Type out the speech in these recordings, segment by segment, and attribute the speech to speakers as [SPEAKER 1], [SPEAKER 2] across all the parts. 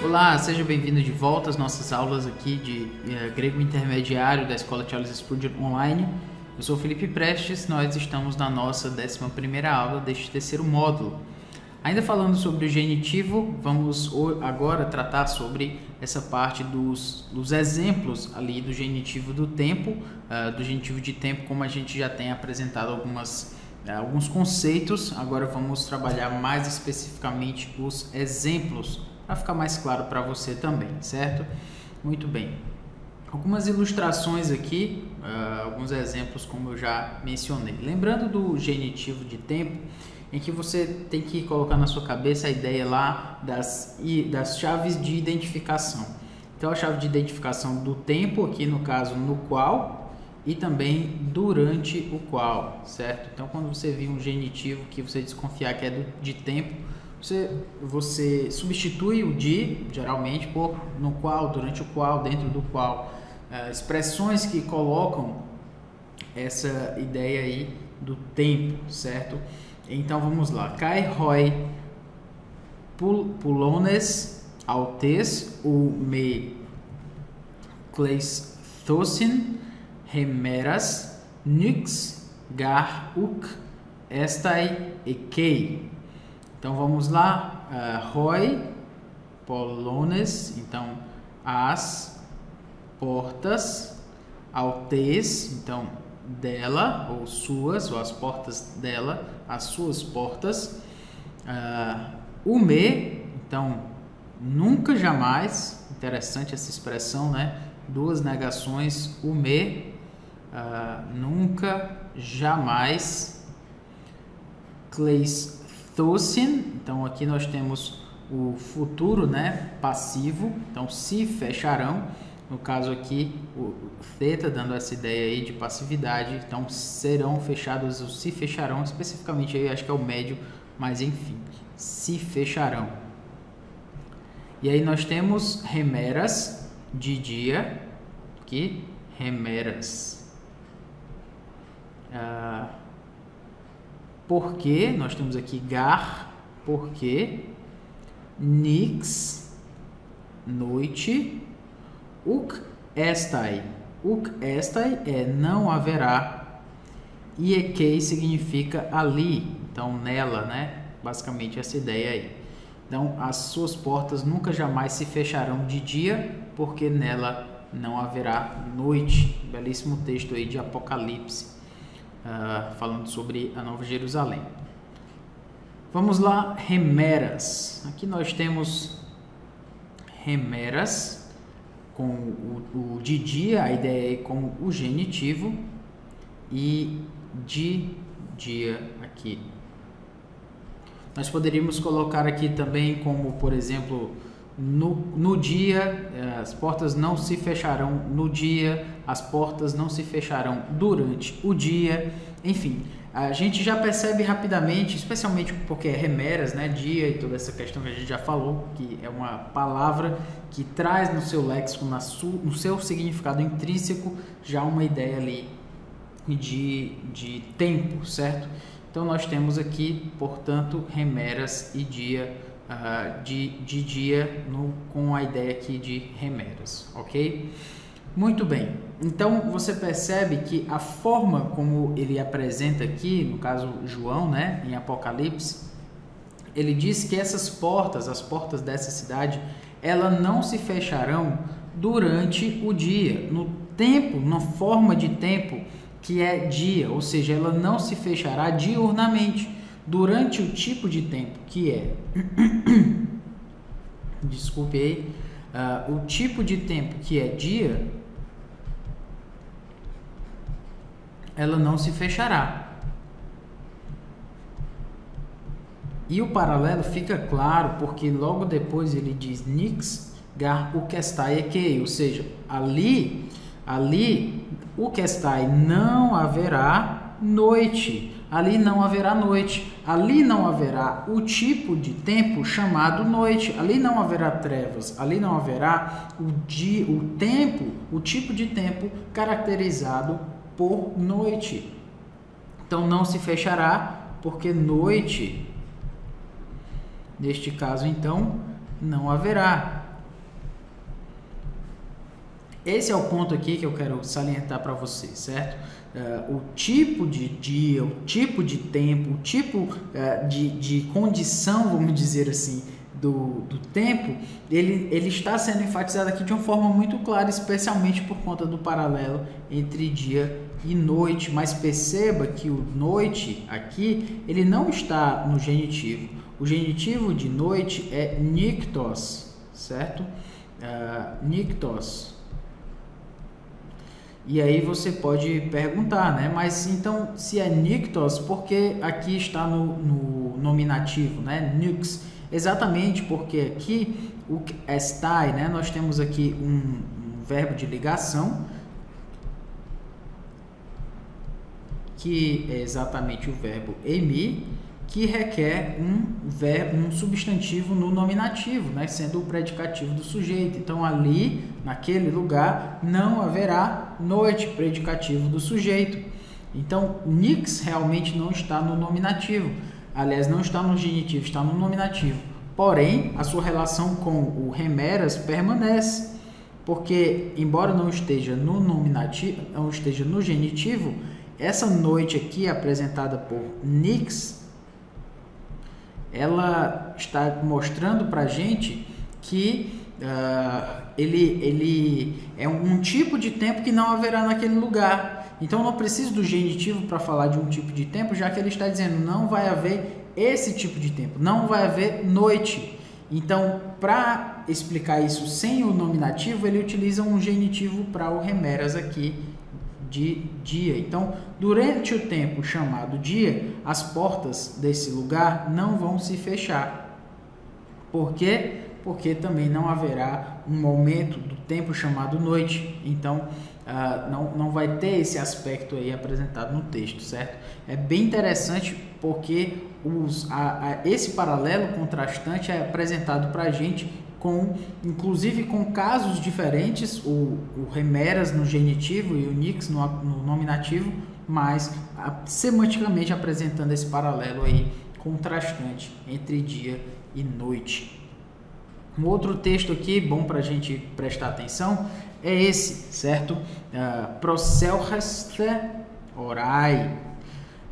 [SPEAKER 1] Olá, seja bem-vindo de volta às nossas aulas aqui de grego intermediário da Escola Charles Spurgeon Online. Eu sou Felipe Prestes, nós estamos na nossa 11ª aula deste terceiro módulo. Ainda falando sobre o genitivo, vamos agora tratar sobre essa parte dos exemplos ali do genitivo do tempo, do genitivo de tempo, como a gente já tem apresentado alguns conceitos. Agora vamos trabalhar mais especificamente os exemplos, para ficar mais claro para você também, certo? Muito bem. Algumas ilustrações aqui, alguns exemplos como eu já mencionei. Lembrando do genitivo de tempo, em que você tem que colocar na sua cabeça a ideia lá das chaves de identificação. Então, a chave de identificação do tempo, aqui no caso no qual, e também durante o qual, certo? Então, quando você vir um genitivo que você desconfiar que é de tempo, você substitui o de, geralmente, por no qual, durante o qual, dentro do qual. Expressões que colocam essa ideia aí do tempo, certo? Então vamos lá. Kai hoi pulones autes o me kleisthosin hemeras nix gar uk estai ekei. Então vamos lá. Hoi pulones, então as portas, autes, então dela, ou suas, ou as portas dela, as suas portas. O me, então nunca, jamais, interessante essa expressão, né? Duas negações, o me, nunca, jamais. Kleisthosin, então aqui nós temos o futuro, né? Passivo, então se fecharão. No caso aqui, o theta dando essa ideia aí de passividade, então serão fechados, ou se fecharão, especificamente aí acho que é o médio, mas enfim, se fecharão. E aí nós temos remeras, de dia, aqui, remeras. Porque, nós temos aqui gar, porque, nix, noite. Uk estai é não haverá, e ekei significa ali, então nela, né? Basicamente essa ideia aí. Então as suas portas nunca jamais se fecharão de dia, porque nela não haverá noite. Belíssimo texto aí de Apocalipse, falando sobre a Nova Jerusalém. Vamos lá, remeras. Aqui nós temos remeras com o de dia, a ideia é com o genitivo, e de dia aqui. Nós poderíamos colocar aqui também como, por exemplo, no dia, as portas não se fecharão no dia, as portas não se fecharão durante o dia, enfim. A gente já percebe rapidamente, especialmente porque é remeras, né, dia e toda essa questão que a gente já falou, que é uma palavra que traz no seu léxico, no seu significado intrínseco, já uma ideia ali de tempo, certo? Então nós temos aqui, portanto, remeras e dia, de dia com a ideia aqui de remeras, ok? Muito bem, então você percebe que a forma como ele apresenta aqui, no caso João, né, em Apocalipse, ele diz que essas portas, as portas dessa cidade, elas não se fecharão durante o dia, no tempo, na forma de tempo que é dia, ou seja, ela não se fechará diurnamente, durante o tipo de tempo que é, desculpe aí, o tipo de tempo que é dia, ela não se fechará. E o paralelo fica claro porque logo depois ele diz nix gar ukestai ekei, ou seja, ali ukestai não haverá noite, ali não haverá noite, ali não haverá o tipo de tempo chamado noite, ali não haverá trevas, ali não haverá o tempo, o tipo de tempo caracterizado por noite. Então não se fechará porque noite, neste caso então, não haverá. Esse é o ponto aqui que eu quero salientar para vocês, certo? O tipo de dia, o tipo de tempo, o tipo de condição, vamos dizer assim, do tempo, ele está sendo enfatizado aqui de uma forma muito clara, especialmente por conta do paralelo entre dia e noite. Mas perceba que o noite aqui, ele não está no genitivo. O genitivo de noite é niktos, certo? Niktos. E aí você pode perguntar, né? Mas então, se é niktos, por que aqui está no nominativo, né? Nux. Exatamente porque aqui o estai, né? Nós temos aqui um verbo de ligação, que é exatamente o verbo emi, que requer um substantivo no nominativo, né, sendo o predicativo do sujeito. Então, ali, naquele lugar, não haverá noite, predicativo do sujeito. Então, nix realmente não está no nominativo. Aliás, não está no genitivo, está no nominativo. Porém, a sua relação com o remeras permanece, porque, embora não esteja no nominativo, não esteja no genitivo, essa noite aqui, apresentada por nix, ela está mostrando para a gente que ele é um tipo de tempo que não haverá naquele lugar. Então, não preciso do genitivo para falar de um tipo de tempo, já que ele está dizendo não vai haver esse tipo de tempo, não vai haver noite. Então, para explicar isso sem o nominativo, ele utiliza um genitivo para o remeras aqui de dia. Então, durante o tempo chamado dia, as portas desse lugar não vão se fechar. Por quê? Porque também não haverá um momento do tempo chamado noite. Então, não vai ter esse aspecto aí apresentado no texto, certo? É bem interessante porque esse paralelo contrastante é apresentado para a gente inclusive com casos diferentes, o remeras no genitivo e o nix no nominativo, mas semanticamente apresentando esse paralelo aí contrastante entre dia e noite. Um outro texto aqui, bom para a gente prestar atenção, é esse, certo? Proselcheste orai,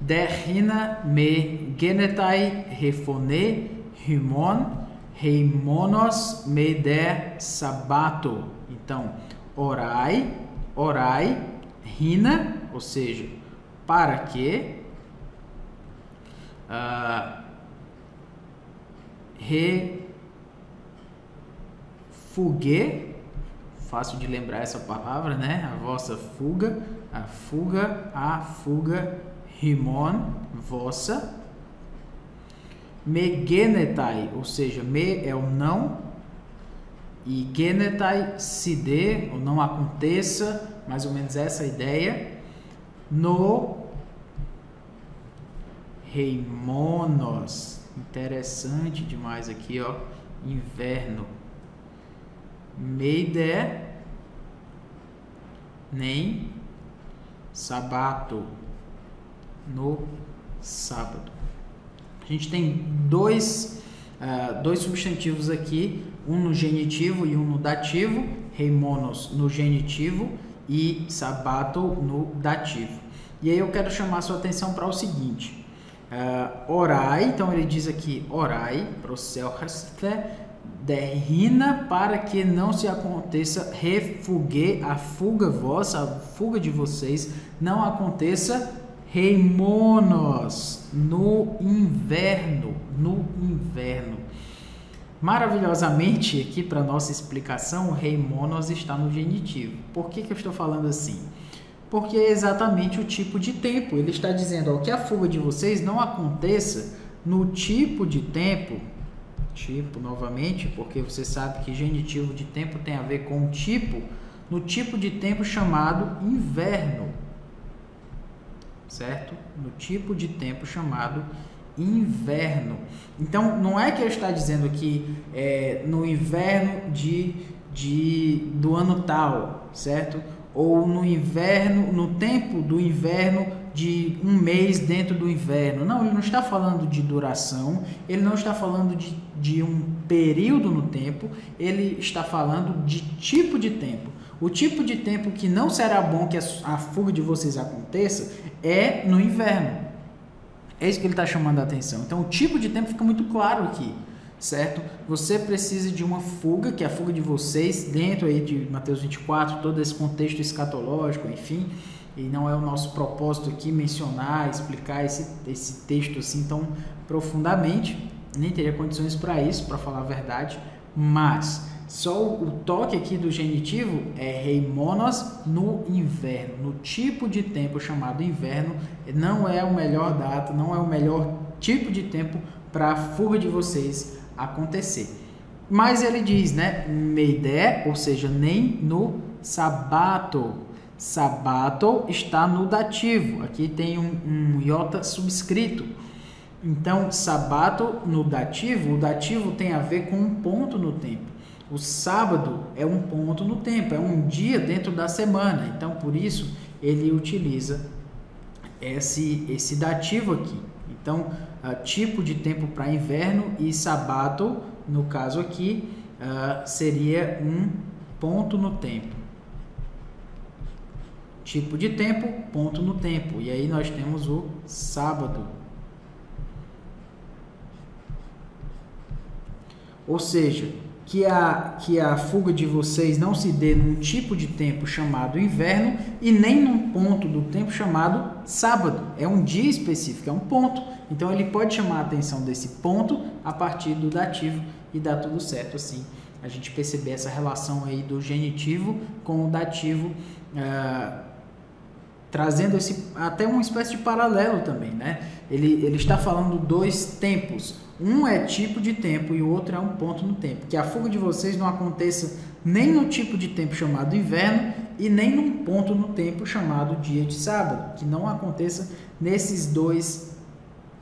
[SPEAKER 1] derrina me genetai refone himon heimonos me der sabato. Então, orai, rina, ou seja, para que, refugue, fácil de lembrar essa palavra, né? A vossa fuga, a fuga, rimon, vossa, me genetai, ou seja, me é o não, e genetai, se dê, ou não aconteça, mais ou menos essa ideia, no heimonos, interessante demais aqui, ó, inverno, meide, nem sabato, no sábado. A gente tem dois substantivos aqui, um no genitivo e um no dativo, heimonos no genitivo e sabato no dativo. E aí eu quero chamar a sua atenção para o seguinte, orai, então ele diz aqui, orai, proselcheste, derrina, para que não se aconteça refugue, a fuga vossa, a fuga de vocês, não aconteça heimonos, no inverno. Maravilhosamente, aqui para nossa explicação, o heimonos está no genitivo. Por que eu estou falando assim? Porque é exatamente o tipo de tempo. Ele está dizendo que a fuga de vocês não aconteça no tipo de tempo, novamente, porque você sabe que genitivo de tempo tem a ver com tipo, no tipo de tempo chamado inverno. Certo? No tipo de tempo chamado inverno. Então, não é que ele está dizendo aqui no inverno do ano tal, certo? Ou no tempo do inverno de um mês dentro do inverno. Não, ele não está falando de duração, ele não está falando de um período no tempo, ele está falando de tipo de tempo. O tipo de tempo que não será bom que a fuga de vocês aconteça é no inverno. É isso que ele está chamando a atenção. Então, o tipo de tempo fica muito claro aqui, certo? Você precisa de uma fuga, que é a fuga de vocês, dentro aí de Mateus 24, todo esse contexto escatológico, enfim. E não é o nosso propósito aqui mencionar, explicar esse texto assim tão profundamente. Nem teria condições para isso, para falar a verdade. Mas só o toque aqui do genitivo é heimonos no inverno. No tipo de tempo chamado inverno, não é o melhor data, não é o melhor tipo de tempo para a fuga de vocês acontecer. Mas ele diz, né? Meidé, ou seja, nem no sabato. Sabato está no dativo. Aqui tem um iota subscrito. Então, sabato no dativo, o dativo tem a ver com um ponto no tempo. O sábado é um ponto no tempo, é um dia dentro da semana. Então, por isso, ele utiliza esse dativo aqui. Então, tipo de tempo para inverno e sabato, no caso aqui, seria um ponto no tempo. Tipo de tempo, ponto no tempo. E aí nós temos o sábado. Ou seja, que a fuga de vocês não se dê num tipo de tempo chamado inverno e nem num ponto do tempo chamado sábado. É um dia específico, é um ponto. Então ele pode chamar a atenção desse ponto a partir do dativo e dá tudo certo assim. A gente perceber essa relação aí do genitivo com o dativo, trazendo até uma espécie de paralelo também, né? Ele está falando dois tempos. Um é tipo de tempo e o outro é um ponto no tempo. Que a fuga de vocês não aconteça nem no tipo de tempo chamado inverno e nem num ponto no tempo chamado dia de sábado. Que não aconteça nesses dois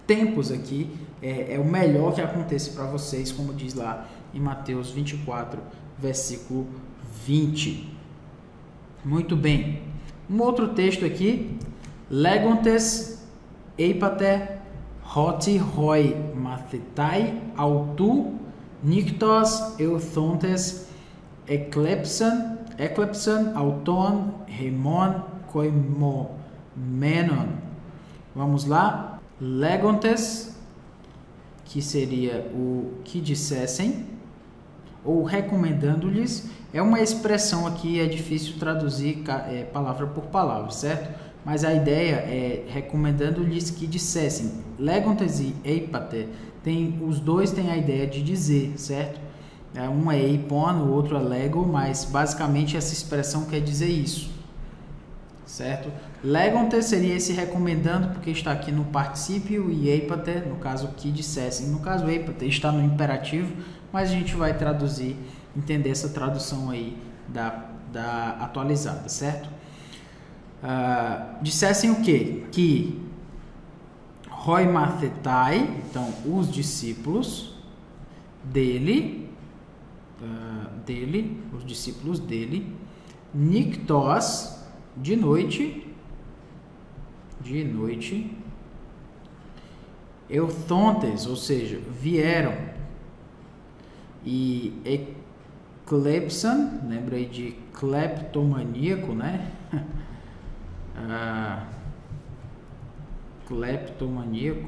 [SPEAKER 1] tempos aqui. É o melhor que aconteça para vocês, como diz lá em Mateus 24, versículo 20. Muito bem. Um outro texto aqui, Legontes eipate hoti hoi mathetai autu nictos euthontes eclepsan auton heimon koimomenon. Vamos lá, Legontes, que seria o que dissessem, ou recomendando-lhes. É uma expressão aqui, é difícil traduzir palavra por palavra, certo? Mas a ideia é recomendando-lhes que dissessem. Legontes e eipate, os dois têm a ideia de dizer, certo? Um é eipon, o outro é lego, mas basicamente essa expressão quer dizer isso, certo? Legontes seria esse recomendando, porque está aqui no particípio, e eipate, no caso, que dissessem. No caso, eipate está no imperativo, mas a gente vai traduzir, entender essa tradução aí da atualizada, certo? Dissessem o quê? Que hoi mathetai, então os discípulos dele, os discípulos dele, nictos, de noite, euthontes, ou seja, vieram, e eclepsan, lembra aí de cleptomaníaco, né? Cleptomaníaco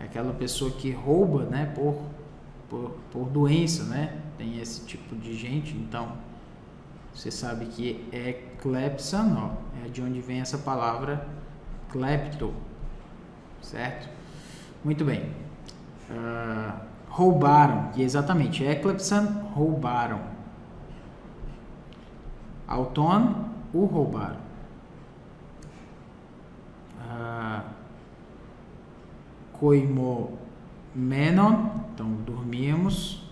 [SPEAKER 1] é aquela pessoa que rouba, né, por doença, né? Tem esse tipo de gente. Então você sabe que é clepsan, ó, é de onde vem essa palavra clepto, certo? Muito bem. Roubaram, e exatamente, eclepsan, roubaram. Auton, o roubaram. Koimomenon, então dormíamos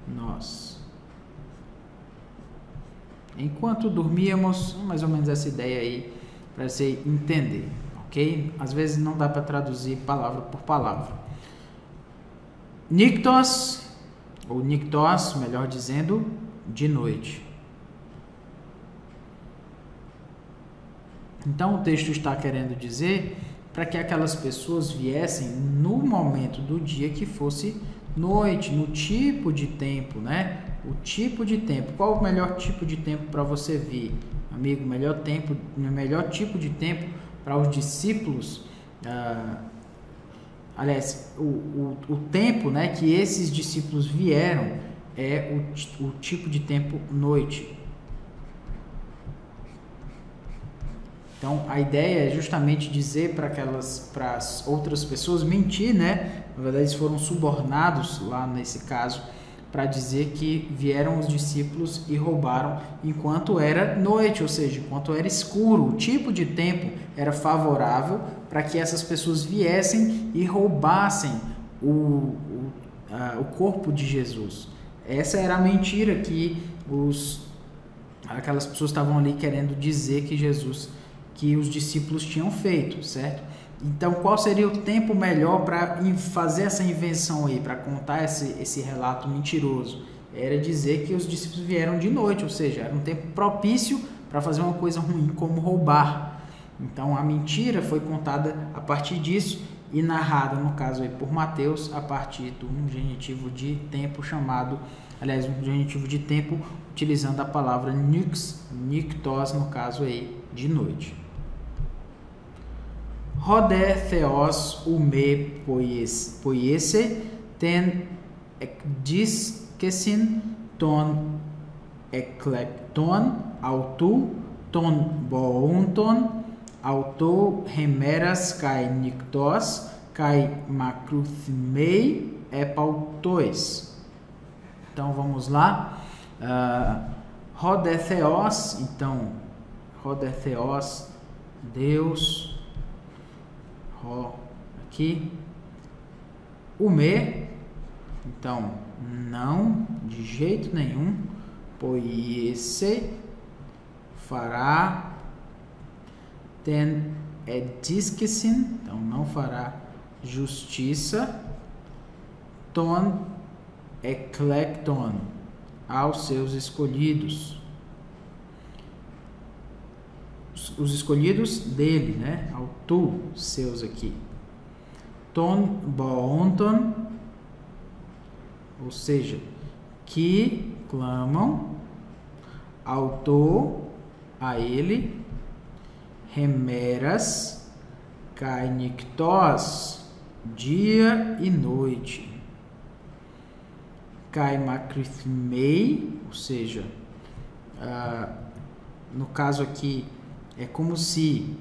[SPEAKER 1] nós. Enquanto dormíamos, mais ou menos essa ideia aí, para você entender, ok? Às vezes não dá para traduzir palavra por palavra. Nictos, ou nictos, melhor dizendo, de noite. Então o texto está querendo dizer para que aquelas pessoas viessem no momento do dia que fosse noite, no tipo de tempo, né? O tipo de tempo. Qual o melhor tipo de tempo para você vir, amigo? O melhor tipo de tempo para os discípulos. Aliás, o tempo, né, que esses discípulos vieram é o tipo de tempo noite. Então, a ideia é justamente dizer para as outras pessoas, mentir, né? Na verdade, eles foram subornados lá nesse caso, para dizer que vieram os discípulos e roubaram enquanto era noite, ou seja, enquanto era escuro. O tipo de tempo era favorável para que essas pessoas viessem e roubassem o corpo de Jesus. Essa era a mentira que aquelas pessoas estavam ali querendo dizer que os discípulos tinham feito, certo? Então, qual seria o tempo melhor para fazer essa invenção aí, para contar esse relato mentiroso? Era dizer que os discípulos vieram de noite, ou seja, era um tempo propício para fazer uma coisa ruim como roubar. Então, a mentira foi contada a partir disso e narrada, no caso aí por Mateus, a partir de um genitivo de tempo um genitivo de tempo utilizando a palavra niktos, no caso aí de noite. Rode theos ume poiese ten ekdiskesin ton eklekton autou ton boonton autou hemeras kai niktos kai makruthmei epautois. Então vamos lá. Rode theos, então Rode theos, Deus. Aqui o me, então não, de jeito nenhum. Poiese, fará. Ten ediskesin, então não fará justiça. Ton eklekton, aos seus escolhidos. Os escolhidos dele, né? Autu, seus aqui. Ton boonton, ou seja, que clamam. Auto, a ele. Hemeras, kai niktos, dia e noite. Kai makrithmei, ou seja, no caso aqui, é como se,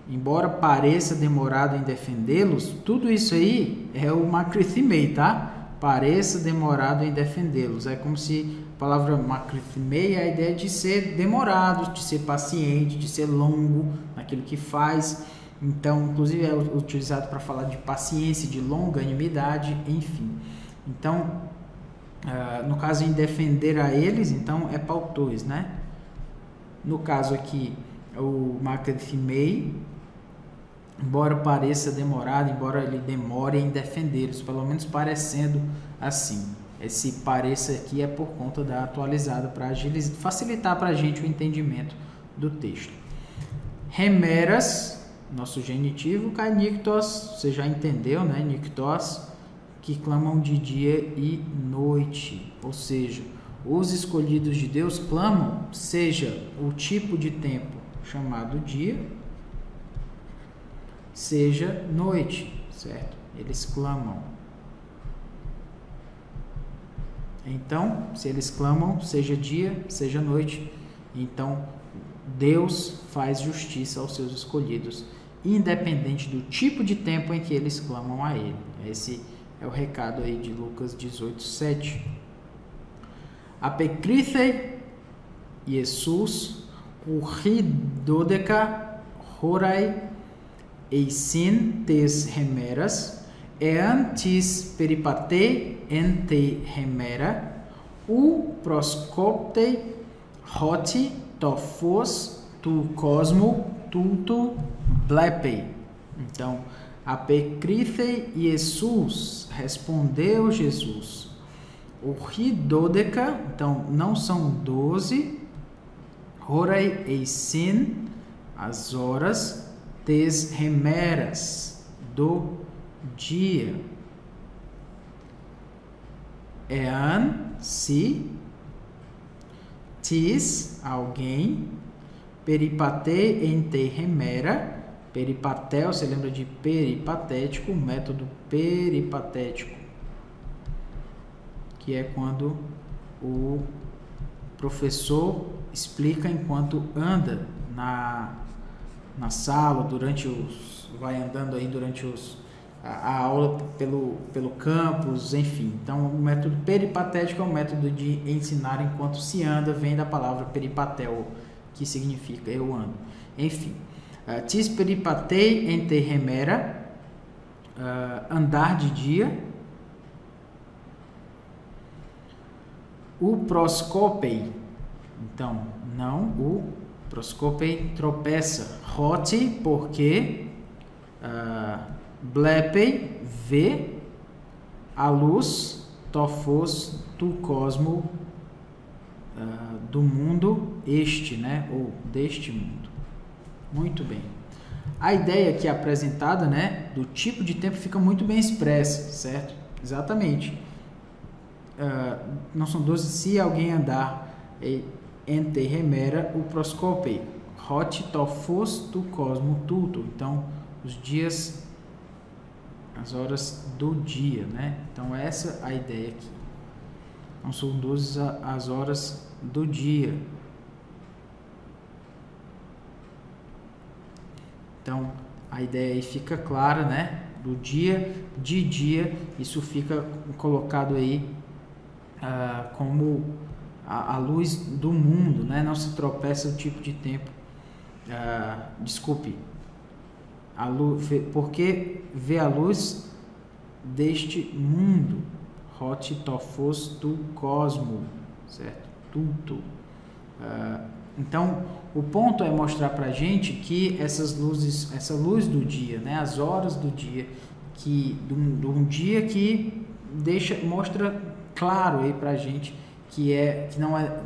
[SPEAKER 1] embora pareça demorado em defendê-los, tudo isso aí é o makrithmei, tá? Pareça demorado em defendê-los. É como se a palavra makrithmei é a ideia de ser demorado, de ser paciente, de ser longo naquilo que faz. Então, inclusive é utilizado para falar de paciência, de longanimidade, enfim. Então, no caso em defender a eles, então é pautois, né? No caso aqui, o makrithmei, embora pareça demorado, embora ele demore em defendê-los, pelo menos parecendo assim. Esse pareça aqui é por conta da atualizada para facilitar para a gente o entendimento do texto. Hemeras, nosso genitivo, kai niktos, você já entendeu, né? Niktos, que clamam de dia e noite, ou seja, os escolhidos de Deus clamam, seja o tipo de tempo chamado dia, seja noite, certo? Eles clamam. Então, se eles clamam, seja dia, seja noite, então Deus faz justiça aos seus escolhidos, independente do tipo de tempo em que eles clamam a Ele. Esse é o recado aí de Lucas 18:7. Apekrithe Jesus urhidodeca horai eisin tes hemeras eantis peripate ente hemera u proscopte hoti tofos tu cosmo tuto blepei. Então, apekrithe Jesus, respondeu Jesus. Urhidodeca, então não são 12. Horai eisin, as horas desremeras do dia. Ean, se, tis, alguém, peripate ente remera, peripatel, você lembra de peripatético, o método peripatético, que é quando o professor explica enquanto anda na sala, vai andando aí durante a aula pelo campus, enfim. Então, o método peripatético é um método de ensinar enquanto se anda, vem da palavra peripatel, que significa eu ando. Enfim, tis peripatei ente remera, andar de dia. O proscopei, então, não, o proscopei tropeça. Roti, porque blepei, vê a luz, tofos, do cosmo, do mundo este, né, ou deste mundo. Muito bem. A ideia aqui apresentada, né, do tipo de tempo fica muito bem expressa, certo? Exatamente. Não são 12, se alguém andar ente remera o proscopei. Hot tofos do cosmo tudo. Então, os dias, as horas do dia, né? Então, essa é a ideia aqui. Não são 12 as horas do dia. Então, a ideia aí fica clara, né? Do dia, de dia, isso fica colocado aí como a luz do mundo, né? Não se tropeça o tipo de tempo. Desculpe. A luz, porque vê a luz deste mundo. Hot tofos do cosmo, certo? Tudo. Então, o ponto é mostrar para a gente que essas luzes, essa luz do dia, né? As horas do dia, que de um dia que mostra claro aí para a gente que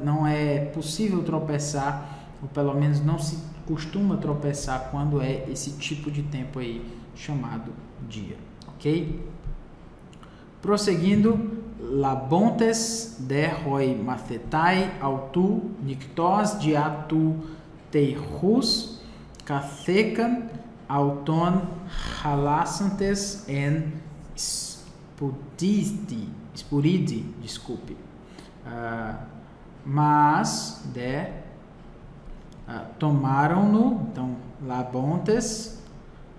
[SPEAKER 1] não é possível tropeçar, ou pelo menos não se costuma tropeçar quando é esse tipo de tempo aí chamado dia, ok? Prosseguindo, labontes de roi mathetai autu nictos diatu teirus cathecan auton halassantes en spuridi, desculpe. Mas tomaram-no, então, labontes,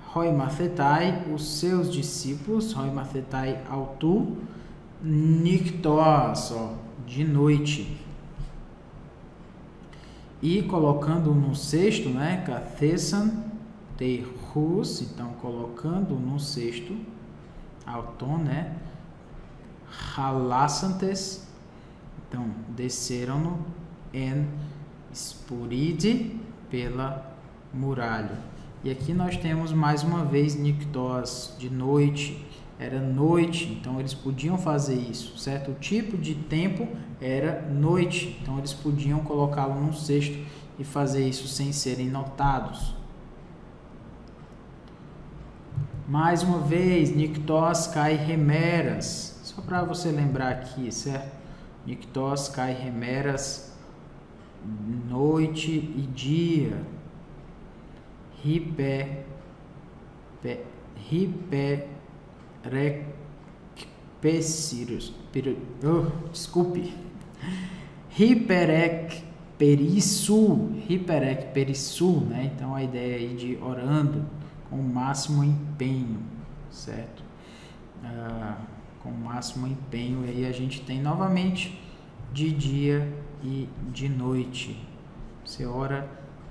[SPEAKER 1] roi mathetai, os seus discípulos, roi mathetai autu, nictos, de noite. E colocando num cesto, né, cathesan teirus, então, colocando num cesto, auton, né, halassantes, então, desceram-no em spuride, pela muralha. E aqui nós temos mais uma vez nictos, de noite. Era noite, então eles podiam fazer isso, certo? O tipo de tempo era noite, então eles podiam colocá-lo num cesto e fazer isso sem serem notados. Mais uma vez, nictos kai remeras, só para você lembrar aqui, certo? Nictos kai remeras, noite e dia. Desculpe. Hiperecperissu, né? Então a ideia aí de orando com o máximo empenho, certo? Com o máximo empenho, aí a gente tem novamente de dia e de noite. Você ora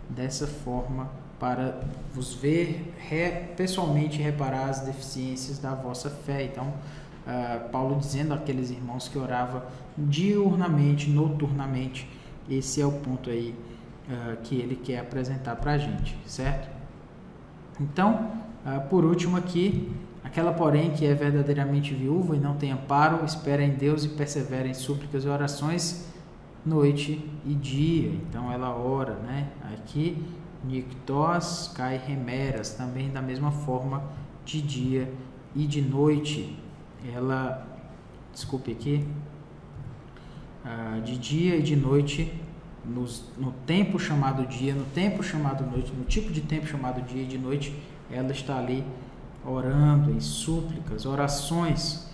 [SPEAKER 1] dessa forma para vos ver pessoalmente, reparar as deficiências da vossa fé. Então, Paulo dizendo àqueles irmãos que oravam diurnamente, noturnamente, esse é o ponto aí que ele quer apresentar para a gente, certo? Então, por último aqui, aquela porém que é verdadeiramente viúva e não tem amparo, espera em Deus e persevera em súplicas e orações noite e dia. Então ela ora, né? Aqui Nictós Kai Remeras, também da mesma forma de dia e de noite. Ela, desculpe aqui, de dia e de noite, no tempo chamado dia, no tempo chamado noite, no tipo de tempo chamado dia e de noite, ela está ali orando em súplicas, orações,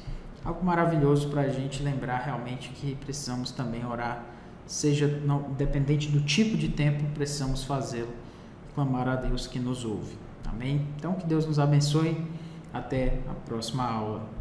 [SPEAKER 1] algo maravilhoso para a gente lembrar realmente que precisamos também orar, seja independente do tipo de tempo, precisamos fazê-lo, clamar a Deus que nos ouve. Amém? Então que Deus nos abençoe, até a próxima aula.